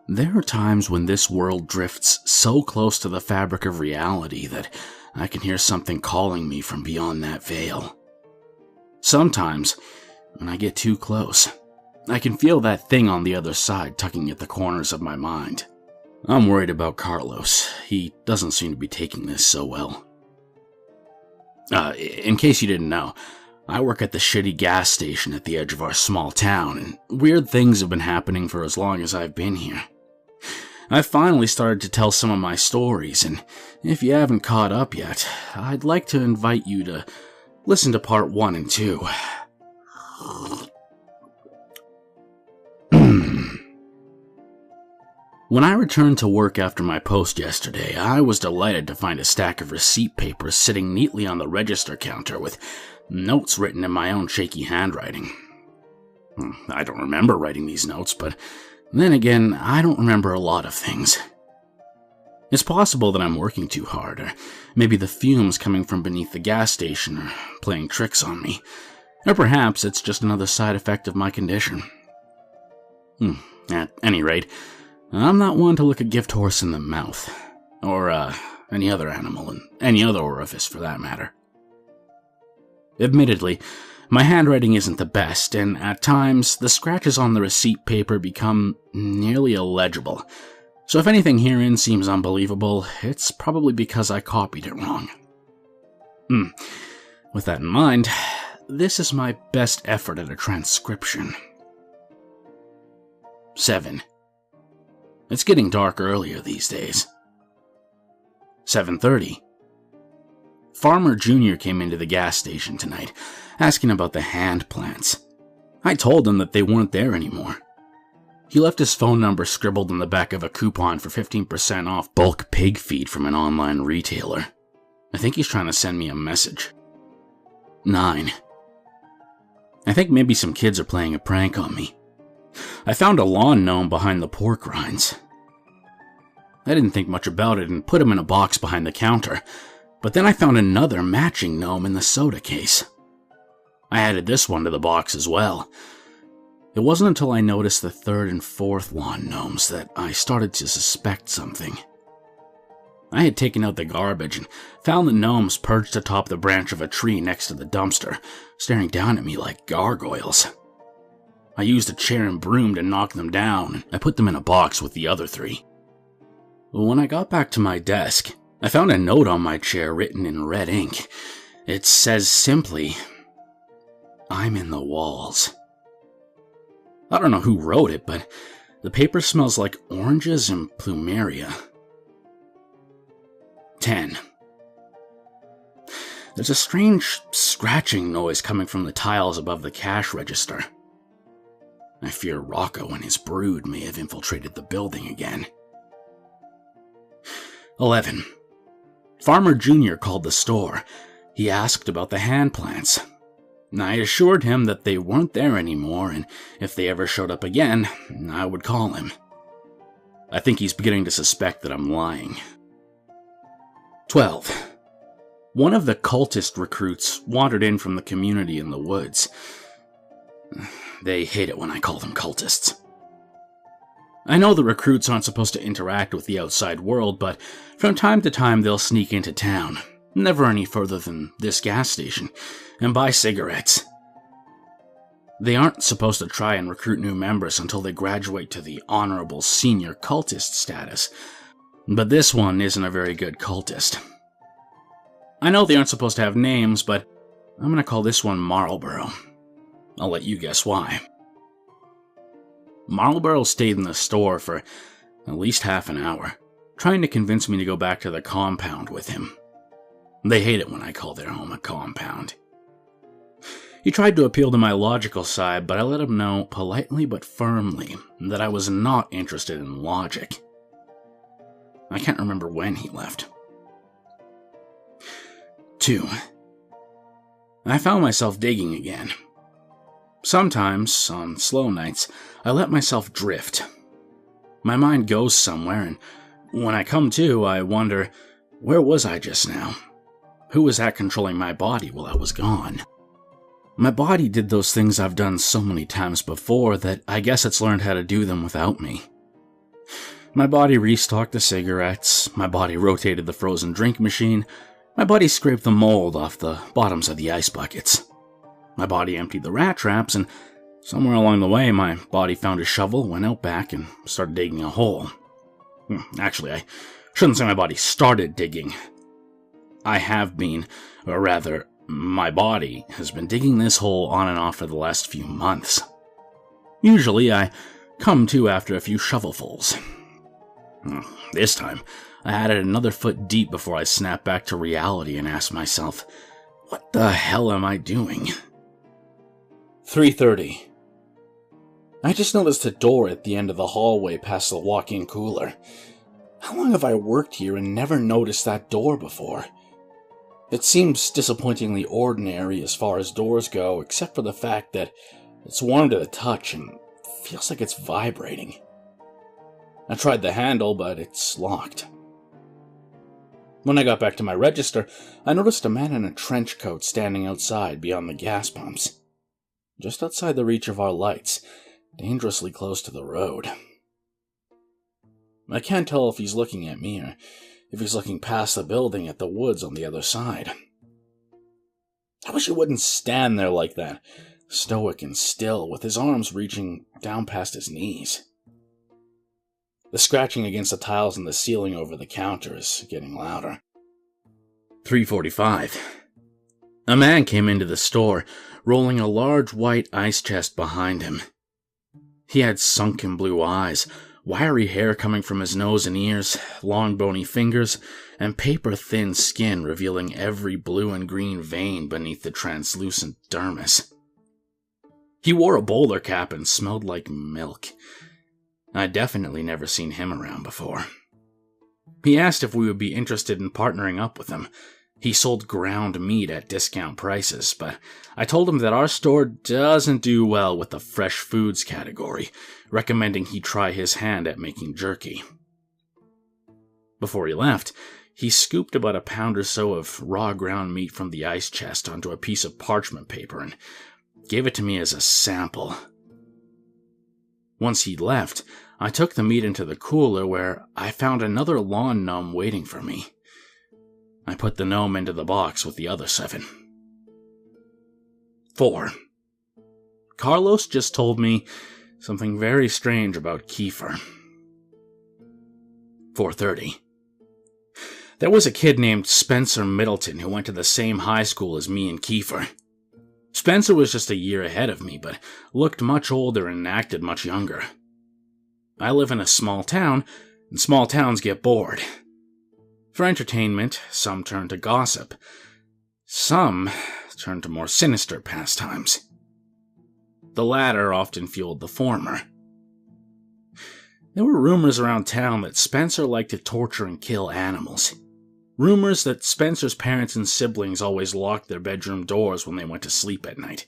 There are times when this world drifts so close to the fabric of reality that I can hear something calling me from beyond that veil. Sometimes, when I get too close, I can feel that thing on the other side tugging at the corners of my mind. I'm worried about Carlos. He doesn't seem to be taking this so well. In case you didn't know, I work at the shitty gas station at the edge of our small town, and weird things have been happening for as long as I've been here. I've finally started to tell some of my stories, and if you haven't caught up yet, I'd like to invite you to listen to part 1 and 2. When I returned to work after my post yesterday, I was delighted to find a stack of receipt papers sitting neatly on the register counter with notes written in my own shaky handwriting. I don't remember writing these notes, but then again, I don't remember a lot of things. It's possible that I'm working too hard, or maybe the fumes coming from beneath the gas station are playing tricks on me, or perhaps it's just another side effect of my condition. At any rate, I'm not one to look a gift horse in the mouth, or any other animal in any other orifice for that matter. Admittedly, my handwriting isn't the best, and at times, the scratches on the receipt paper become nearly illegible. So if anything herein seems unbelievable, it's probably because I copied it wrong. With that in mind, this is my best effort at a transcription. 7. It's getting dark earlier these days. 7:30. Farmer Jr. came into the gas station tonight, asking about the hand plants. I told him that they weren't there anymore. He left his phone number scribbled on the back of a coupon for 15% off bulk pig feed from an online retailer. I think he's trying to send me a message. 9. I think maybe some kids are playing a prank on me. I found a lawn gnome behind the pork rinds. I didn't think much about it and put him in a box behind the counter, but then I found another matching gnome in the soda case. I added this one to the box as well. It wasn't until I noticed the 3rd and 4th lawn gnomes that I started to suspect something. I had taken out the garbage and found the gnomes perched atop the branch of a tree next to the dumpster, staring down at me like gargoyles. I used a chair and broom to knock them down, and I put them in a box with the other 3. When I got back to my desk, I found a note on my chair written in red ink. It says simply, "I'm in the walls." I don't know who wrote it, but the paper smells like oranges and plumeria. 10. There's a strange scratching noise coming from the tiles above the cash register. I fear Rocco and his brood may have infiltrated the building again. 11. Farmer Jr. called the store. He asked about the hand plants. I assured him that they weren't there anymore, and if they ever showed up again, I would call him. I think he's beginning to suspect that I'm lying. 12. One of the cultist recruits wandered in from the community in the woods. They hate it when I call them cultists. I know the recruits aren't supposed to interact with the outside world, but from time to time they'll sneak into town, never any further than this gas station, and buy cigarettes. They aren't supposed to try and recruit new members until they graduate to the honorable senior cultist status, but this one isn't a very good cultist. I know they aren't supposed to have names, but I'm going to call this one Marlboro. I'll let you guess why. Marlboro stayed in the store for at least half an hour, trying to convince me to go back to the compound with him. They hate it when I call their home a compound. He tried to appeal to my logical side, but I let him know, politely but firmly, that I was not interested in logic. I can't remember when he left. 2. I found myself digging again. Sometimes, on slow nights, I let myself drift. My mind goes somewhere, and when I come to, I wonder, where was I just now? Who was that controlling my body while I was gone? My body did those things I've done so many times before that I guess it's learned how to do them without me. My body restocked the cigarettes, my body rotated the frozen drink machine, my body scraped the mold off the bottoms of the ice buckets. My body emptied the rat traps, and somewhere along the way, my body found a shovel, went out back, and started digging a hole. Actually, I shouldn't say my body started digging. I have been, or rather, my body has been digging this hole on and off for the last few months. Usually, I come to after a few shovelfuls. This time, I added another foot deep before I snapped back to reality and asked myself, what the hell am I doing? 3:30. I just noticed a door at the end of the hallway past the walk-in cooler. How long have I worked here and never noticed that door before? It seems disappointingly ordinary as far as doors go, except for the fact that it's warm to the touch and feels like it's vibrating. I tried the handle, but it's locked. When I got back to my register, I noticed a man in a trench coat standing outside beyond the gas pumps. Just outside the reach of our lights, dangerously close to the road. I can't tell if he's looking at me or if he's looking past the building at the woods on the other side. I wish he wouldn't stand there like that, stoic and still, with his arms reaching down past his knees. The scratching against the tiles in the ceiling over the counter is getting louder. 3:45. A man came into the store, rolling a large white ice chest behind him. He had sunken blue eyes, wiry hair coming from his nose and ears, long bony fingers, and paper-thin skin revealing every blue and green vein beneath the translucent dermis. He wore a bowler cap and smelled like milk. I'd definitely never seen him around before. He asked if we would be interested in partnering up with him. He sold ground meat at discount prices, but I told him that our store doesn't do well with the fresh foods category, recommending he try his hand at making jerky. Before he left, he scooped about a pound or so of raw ground meat from the ice chest onto a piece of parchment paper and gave it to me as a sample. Once he'd left, I took the meat into the cooler where I found another lawn gnome waiting for me. I put the gnome into the box with the other 7. 4. Carlos just told me something very strange about Kiefer. 4:30. There was a kid named Spencer Middleton who went to the same high school as me and Kiefer. Spencer was just a year ahead of me, but looked much older and acted much younger. I live in a small town, and small towns get bored. For entertainment, some turn to gossip. Some turn to more sinister pastimes. The latter often fueled the former. There were rumors around town that Spencer liked to torture and kill animals. Rumors that Spencer's parents and siblings always locked their bedroom doors when they went to sleep at night.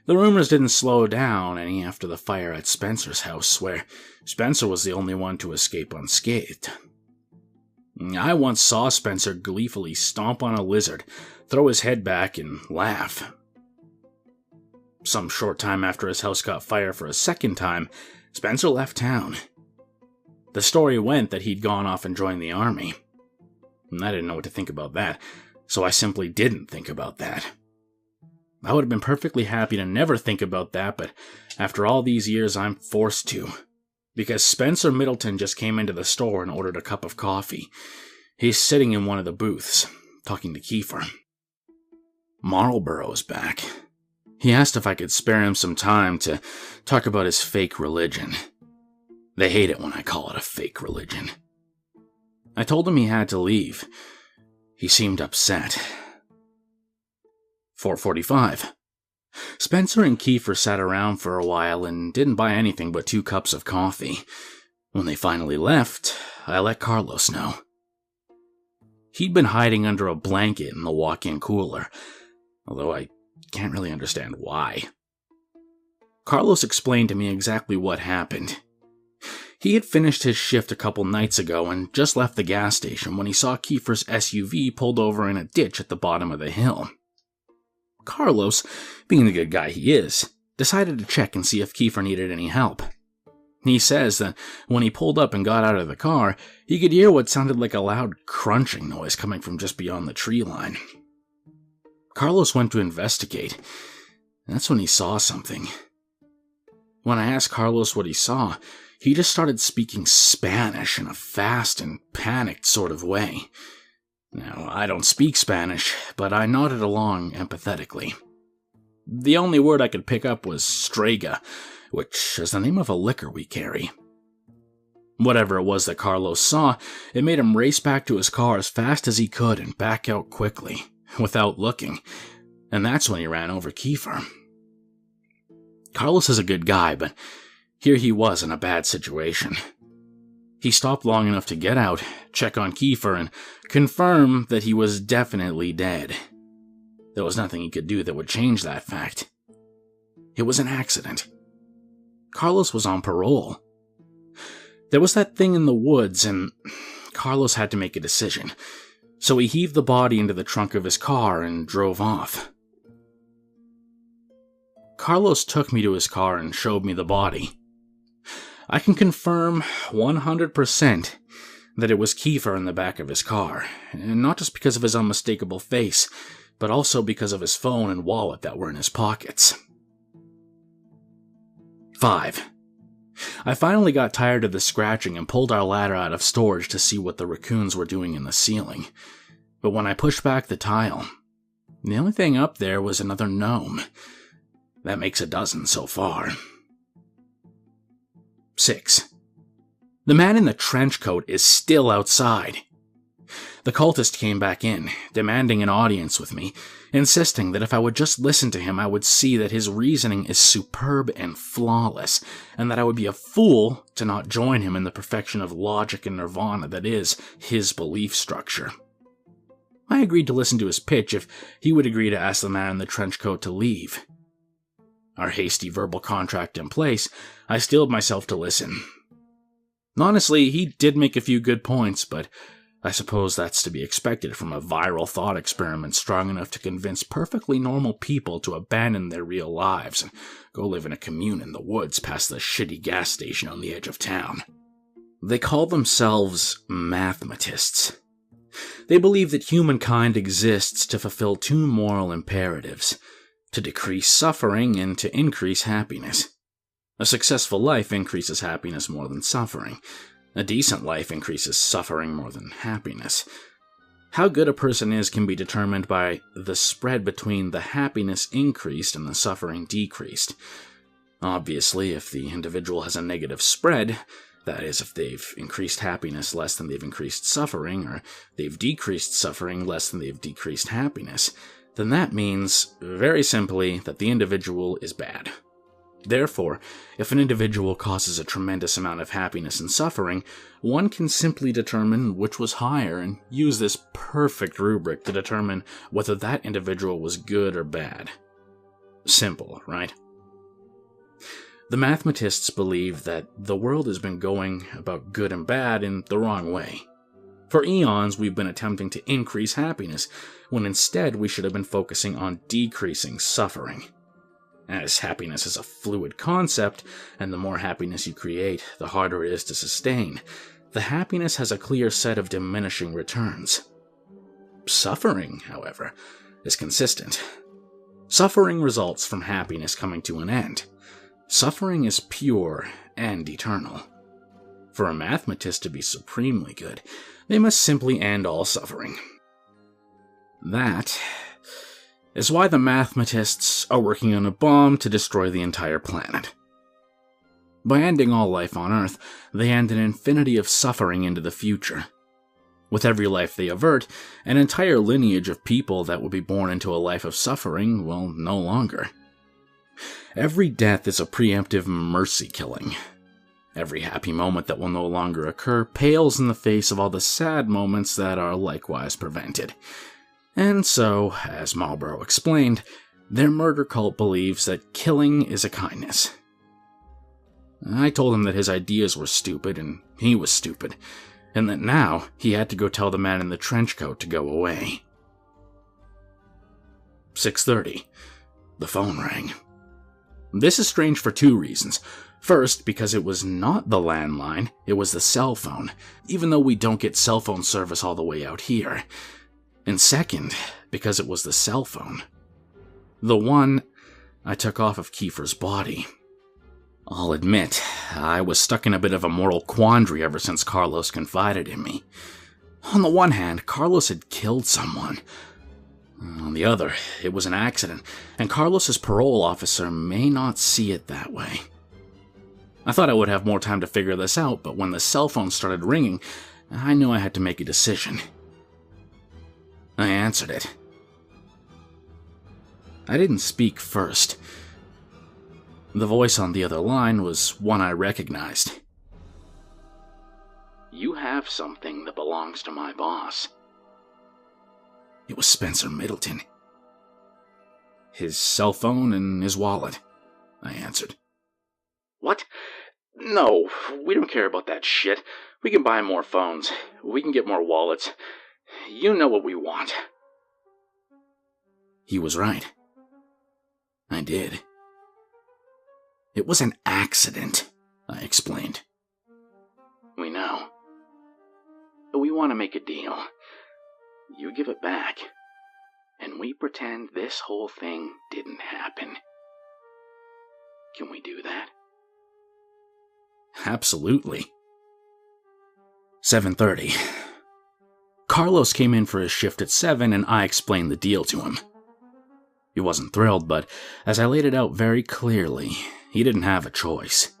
The rumors didn't slow down any after the fire at Spencer's house, where Spencer was the only one to escape unscathed. I once saw Spencer gleefully stomp on a lizard, throw his head back, and laugh. Some short time after his house caught fire for a second time, Spencer left town. The story went that he'd gone off and joined the army. I didn't know what to think about that, so I simply didn't think about that. I would have been perfectly happy to never think about that, but after all these years I'm forced to. Because Spencer Middleton just came into the store and ordered a cup of coffee. He's sitting in one of the booths, talking to Kiefer. Marlborough's back. He asked if I could spare him some time to talk about his fake religion. They hate it when I call it a fake religion. I told him he had to leave. He seemed upset. 4:45. Spencer and Kiefer sat around for a while and didn't buy anything but 2 cups of coffee. When they finally left, I let Carlos know. He'd been hiding under a blanket in the walk-in cooler, although I can't really understand why. Carlos explained to me exactly what happened. He had finished his shift a couple nights ago and just left the gas station when he saw Kiefer's SUV pulled over in a ditch at the bottom of the hill. Carlos, being the good guy he is, decided to check and see if Kiefer needed any help. He says that when he pulled up and got out of the car, he could hear what sounded like a loud crunching noise coming from just beyond the tree line. Carlos went to investigate. That's when he saw something. When I asked Carlos what he saw, he just started speaking Spanish in a fast and panicked sort of way. Now, I don't speak Spanish, but I nodded along empathetically. The only word I could pick up was Strega, which is the name of a liquor we carry. Whatever it was that Carlos saw, it made him race back to his car as fast as he could and back out quickly, without looking, and that's when he ran over Kiefer. Carlos is a good guy, but here he was in a bad situation. He stopped long enough to get out, check on Kiefer, and confirm that he was definitely dead. There was nothing he could do that would change that fact. It was an accident. Carlos was on parole. There was that thing in the woods, and Carlos had to make a decision, so he heaved the body into the trunk of his car and drove off. Carlos took me to his car and showed me the body. I can confirm 100% that it was Kiefer in the back of his car, and not just because of his unmistakable face, but also because of his phone and wallet that were in his pockets. 5. I finally got tired of the scratching and pulled our ladder out of storage to see what the raccoons were doing in the ceiling. But when I pushed back the tile, the only thing up there was another gnome. That makes a dozen so far. 6. The man in the trench coat is still outside. The cultist came back in, demanding an audience with me, insisting that if I would just listen to him, I would see that his reasoning is superb and flawless, and that I would be a fool to not join him in the perfection of logic and nirvana that is his belief structure. I agreed to listen to his pitch if he would agree to ask the man in the trench coat to leave. Our hasty verbal contract in place, I steeled myself to listen. Honestly, he did make a few good points, but I suppose that's to be expected from a viral thought experiment strong enough to convince perfectly normal people to abandon their real lives and go live in a commune in the woods past the shitty gas station on the edge of town. They call themselves mathematists. They believe that humankind exists to fulfill two moral imperatives: to decrease suffering and to increase happiness. A successful life increases happiness more than suffering. A decent life increases suffering more than happiness. How good a person is can be determined by the spread between the happiness increased and the suffering decreased. Obviously, if the individual has a negative spread, that is, if they've increased happiness less than they've increased suffering, or they've decreased suffering less than they've decreased happiness, then that means, very simply, that the individual is bad. Therefore, if an individual causes a tremendous amount of happiness and suffering, one can simply determine which was higher and use this perfect rubric to determine whether that individual was good or bad. Simple, right? The mathematists believe that the world has been going about good and bad in the wrong way. For eons, we've been attempting to increase happiness, when instead we should have been focusing on decreasing suffering. As happiness is a fluid concept, and the more happiness you create, the harder it is to sustain, the happiness has a clear set of diminishing returns. Suffering, however, is consistent. Suffering results from happiness coming to an end. Suffering is pure and eternal. For a mathematist to be supremely good, they must simply end all suffering. That is why the mathematists are working on a bomb to destroy the entire planet. By ending all life on Earth, they end an infinity of suffering into the future. With every life they avert, an entire lineage of people that would be born into a life of suffering will no longer. Every death is a preemptive mercy killing. Every happy moment that will no longer occur pales in the face of all the sad moments that are likewise prevented. And so, as Marlborough explained, their murder cult believes that killing is a kindness. I told him that his ideas were stupid and he was stupid, and that now he had to go tell the man in the trench coat to go away. 6:30. The phone rang. This is strange for two reasons. First, because it was not the landline, it was the cell phone, even though we don't get cell phone service all the way out here. And second, because it was the cell phone. The one I took off of Kiefer's body. I'll admit, I was stuck in a bit of a moral quandary ever since Carlos confided in me. On the one hand, Carlos had killed someone. On the other, it was an accident, and Carlos's parole officer may not see it that way. I thought I would have more time to figure this out, but when the cell phone started ringing, I knew I had to make a decision. I answered it. I didn't speak first. The voice on the other line was one I recognized. "You have something that belongs to my boss." It was Spencer Middleton. "His cell phone and his wallet," I answered. "What? No, we don't care about that shit. We can buy more phones. We can get more wallets. You know what we want." He was right. I did. "It was an accident," I explained. "We know. We want to make a deal. You give it back, and we pretend this whole thing didn't happen. Can we do that?" "Absolutely." 7:30. Carlos came in for his shift at 7, and I explained the deal to him. He wasn't thrilled, but as I laid it out very clearly, he didn't have a choice.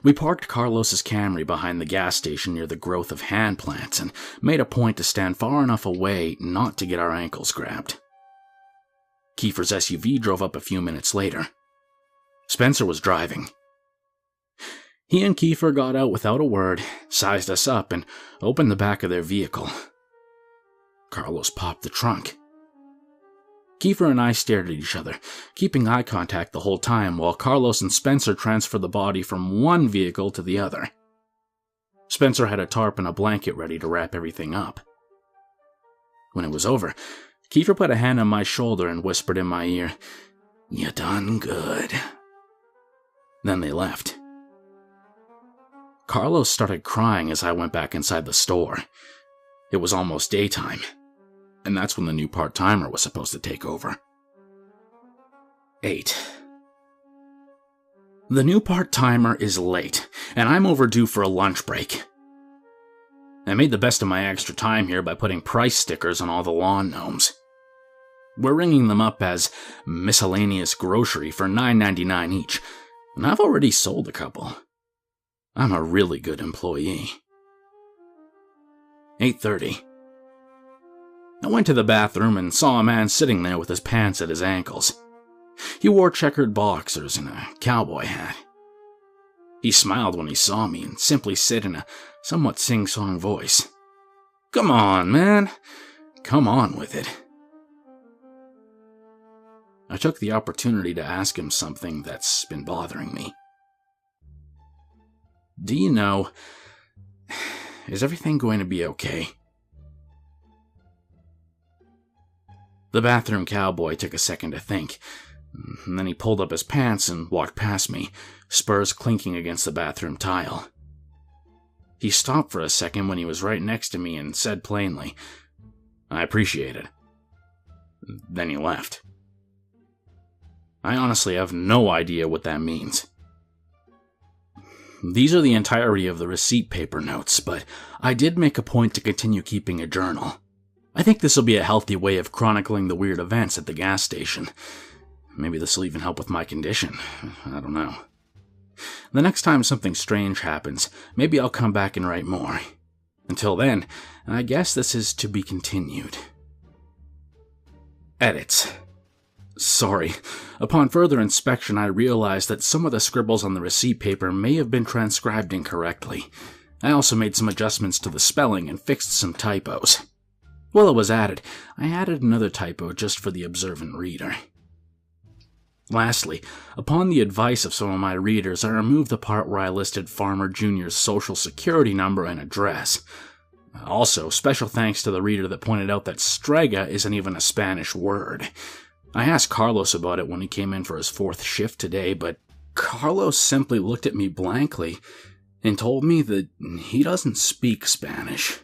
We parked Carlos's Camry behind the gas station near the growth of hand plants and made a point to stand far enough away not to get our ankles grabbed. Kiefer's SUV drove up a few minutes later. Spencer was driving. He and Kiefer got out without a word, sized us up, and opened the back of their vehicle. Carlos popped the trunk. Kiefer and I stared at each other, keeping eye contact the whole time while Carlos and Spencer transferred the body from one vehicle to the other. Spencer had a tarp and a blanket ready to wrap everything up. When it was over, Kiefer put a hand on my shoulder and whispered in my ear, "You done good." Then they left. Carlos started crying as I went back inside the store. It was almost daytime, and that's when the new part-timer was supposed to take over. 8. The new part-timer is late, and I'm overdue for a lunch break. I made the best of my extra time here by putting price stickers on all the lawn gnomes. We're ringing them up as miscellaneous grocery for $9.99 each, and I've already sold a couple. I'm a really good employee. 8:30. I went to the bathroom and saw a man sitting there with his pants at his ankles. He wore checkered boxers and a cowboy hat. He smiled when he saw me and simply said in a somewhat sing-song voice, "Come on, man. Come on with it." I took the opportunity to ask him something that's been bothering me. "Do you know, is everything going to be okay?" The bathroom cowboy took a second to think, and then he pulled up his pants and walked past me, spurs clinking against the bathroom tile. He stopped for a second when he was right next to me and said plainly, "I appreciate it." Then he left. I honestly have no idea what that means. These are the entirety of the receipt paper notes, but I did make a point to continue keeping a journal. I think this will be a healthy way of chronicling the weird events at the gas station. Maybe this will even help with my condition. I don't know. The next time something strange happens, maybe I'll come back and write more. Until then, I guess this is to be continued. Edits. Sorry. Upon further inspection, I realized that some of the scribbles on the receipt paper may have been transcribed incorrectly. I also made some adjustments to the spelling and fixed some typos. While it was added, I added another typo just for the observant reader. Lastly, upon the advice of some of my readers, I removed the part where I listed Farmer Jr.'s social security number and address. Also, special thanks to the reader that pointed out that strega isn't even a Spanish word. I asked Carlos about it when he came in for his 4th shift today, but Carlos simply looked at me blankly and told me that he doesn't speak Spanish.